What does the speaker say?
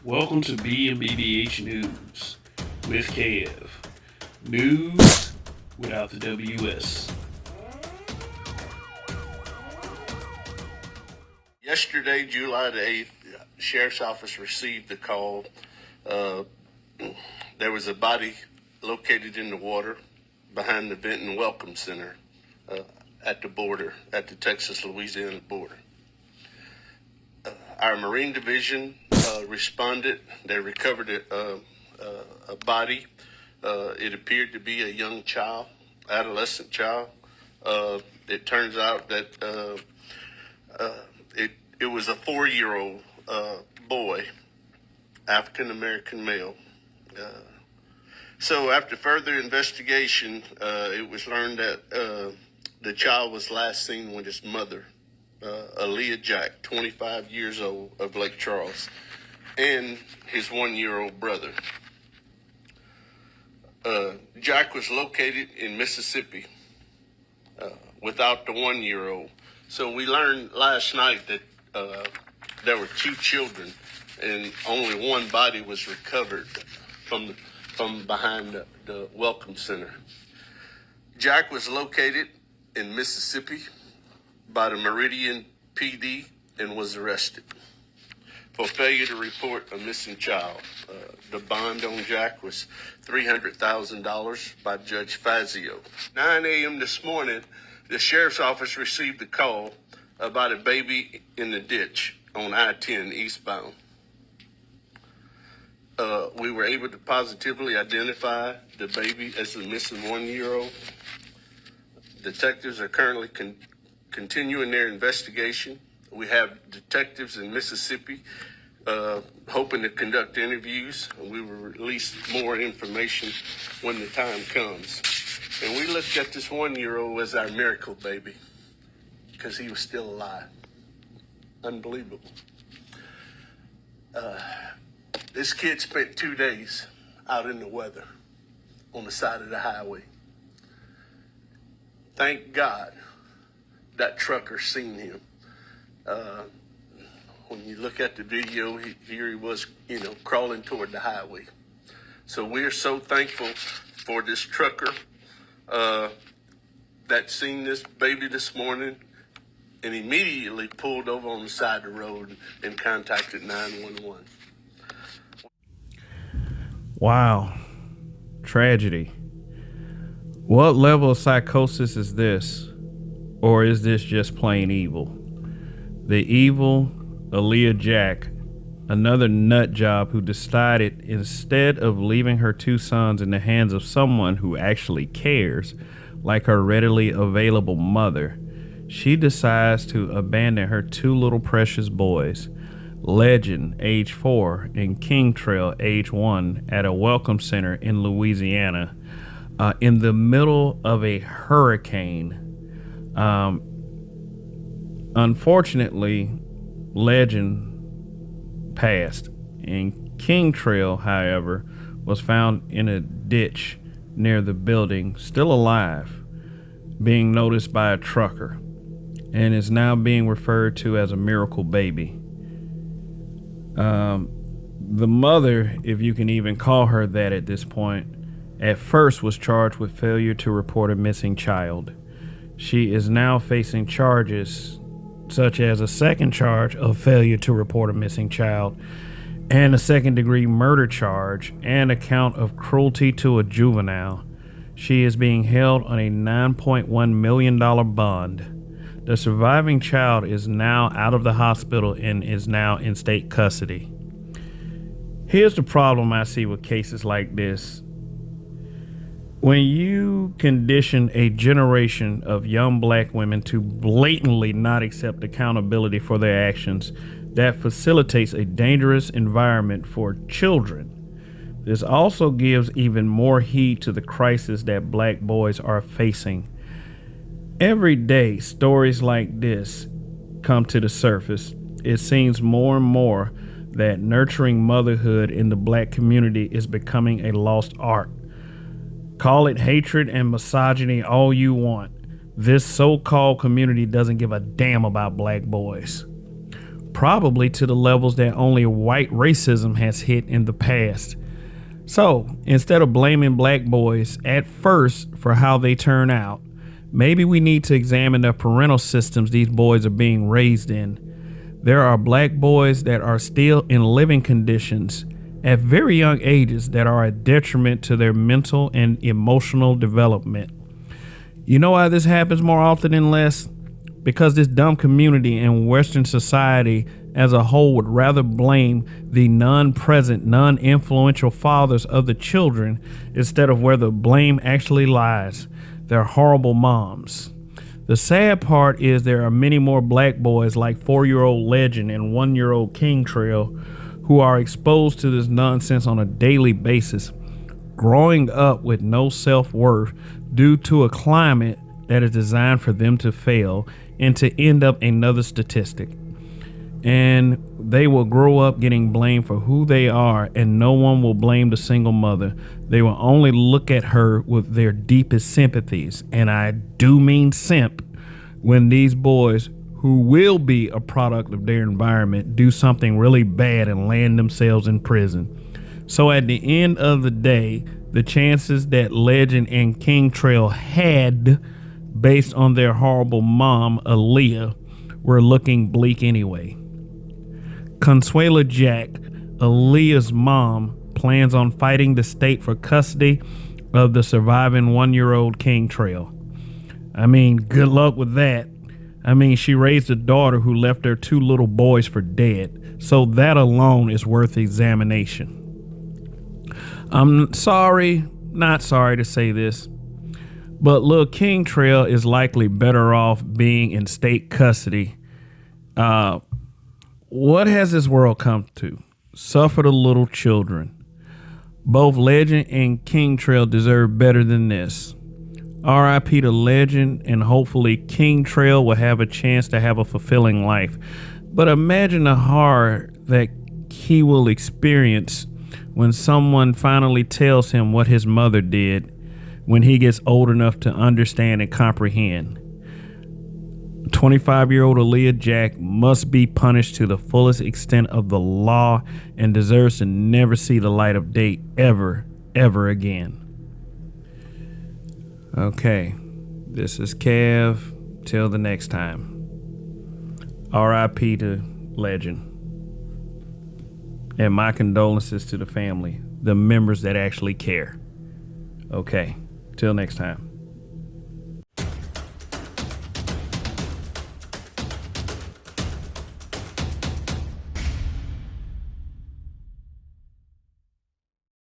Welcome to BMBBH News with KF. News without the WS. Yesterday, July the 8th, the Sheriff's Office received the call. There was a body located in the water behind the Benton Welcome Center at the border, at the Texas-Louisiana border. Our Marine Division responded. They recovered a body. It appeared to be a young child, adolescent child. It turns out that it was a 4-year-old boy, African-American male. So after further investigation, it was learned that the child was last seen with his mother, Aaliyah Jack, 25 years old, of Lake Charles, and his 1-year-old brother. Jack was located in Mississippi without the 1-year-old. So we learned last night that there were 2 children and only one body was recovered from behind the Welcome Center. Jack was located in Mississippi by the Meridian PD and was arrested for failure to report a missing child. The bond on Jack was $300,000 by Judge Fazio. 9 a.m. this morning, the Sheriff's Office received a call about a baby in the ditch on I-10 eastbound. We were able to positively identify the baby as the missing 1-year-old. Detectives are currently continuing their investigation. We have detectives in Mississippi hoping to conduct interviews, and we will release more information when the time comes. And we looked at this 1-year-old as our miracle baby because he was still alive. Unbelievable. This kid spent 2 days out in the weather on the side of the highway. Thank God that trucker seen him. When you look at the video, here he was, crawling toward the highway. So we're so thankful for this trucker that seen this baby this morning and immediately pulled over on the side of the road and contacted 911. Wow. Tragedy. What level of psychosis is this? Or is this just plain evil? The evil Aaliyah Jack, another nut job who decided instead of leaving her 2 sons in the hands of someone who actually cares, like her readily available mother, she decides to abandon her 2 little precious boys, Legend, age 4, and King Trail, age 1, at a welcome center in Louisiana in the middle of a hurricane. Unfortunately, Legend passed, and King Trail, however, was found in a ditch near the building, still alive, being noticed by a trucker, and is now being referred to as a miracle baby. The mother, if you can even call her that at this point, at first was charged with failure to report a missing child. She is now facing charges such as a second charge of failure to report a missing child and a second-degree murder charge and a count of cruelty to a juvenile. She is being held on a $9.1 million bond. The surviving child is now out of the hospital and is now in state custody. Here's the problem I see with cases like this. When you condition a generation of young black women to blatantly not accept accountability for their actions, that facilitates a dangerous environment for children. This also gives even more heed to the crisis that black boys are facing. Every day, stories like this come to the surface. It seems more and more that nurturing motherhood in the black community is becoming a lost art. Call it hatred and misogyny all you want. This so-called community doesn't give a damn about black boys. probably to the levels that only white racism has hit in the past. So, instead of blaming black boys at first for how they turn out, maybe we need to examine the parental systems these boys are being raised in. There are black boys that are still in living conditions at very young ages that are a detriment to their mental and emotional development. You know why this happens more often than less? Because this dumb community and Western society as a whole would rather blame the non-present, non-influential fathers of the children instead of where the blame actually lies, their horrible moms. The sad part is there are many more black boys like 4-year-old Legend and 1-year-old King Trail who are exposed to this nonsense on a daily basis, growing up with no self-worth due to a climate that is designed for them to fail and to end up another statistic. And they will grow up getting blamed for who they are, and no one will blame the single mother. They will only look at her with their deepest sympathies, and I do mean simp, when these boys who will be a product of their environment do something really bad and land themselves in prison. So at the end of the day, the chances that Legend and King Trail had based on their horrible mom, Aaliyah, were looking bleak anyway. Consuela Jack, Aaliyah's mom, plans on fighting the state for custody of the surviving 1-year-old King Trail. I mean, good luck with that. I mean, she raised a daughter who left her 2 little boys for dead, so that alone is worth examination. I'm not sorry to say this, but Lil King Trail is likely better off being in state custody. What has this world come to? Suffer the little children. Both Legend and King Trail deserve better than this. R.I.P. to Legend, and hopefully King Trail will have a chance to have a fulfilling life. But imagine the horror that he will experience when someone finally tells him what his mother did when he gets old enough to understand and comprehend. 25-year-old Aaliyah Jack must be punished to the fullest extent of the law and deserves to never see the light of day ever again. Okay, this is Kev. Till the next time. R.I.P. to Legend. And my condolences to the family, the members that actually care. Okay, till next time.